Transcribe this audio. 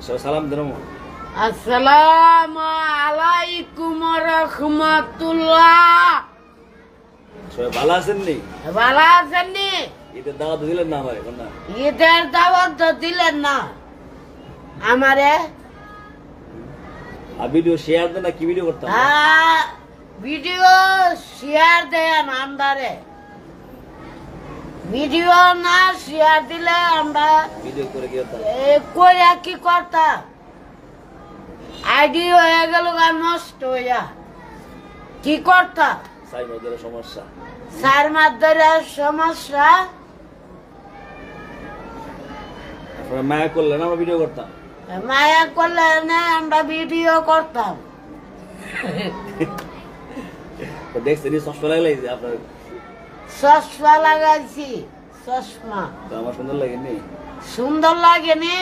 সালাম দেন। আসসালামু আলাইকুম রাহমাতুল্লাহ। সবাই ভালো আছেন নি? ভালো আছেন নি? ঈদের দাওয়াত দিলেন না আমারে? কোন না ঈদের দাওয়াত তো দিলেন না আমারে। আর ভিডিও শেয়ার দেন না, কি ভিডিও করতাম? ভিডিও শেয়ার দেন আমদারে। ভিডিও না শেয়ার দিলে আমরা ভিডিও করে কি করতাম? করে কি করতাম? আইডি হয়ে গেল নষ্ট হইয়া কি করতাম? সাইবারের সমস্যা, সার মাধ্যমের সমস্যা। আপনারা মায়া করলেন আমরা ভিডিও করতাম। মায়া করলে না আমরা ভিডিও করতাম। তো দেখছেন চশমা লাগাইছে আপনার? চশমা লাগাইছি, চশমা। তো আমার সুন্দর লাগেনি? সুন্দর লাগেনি।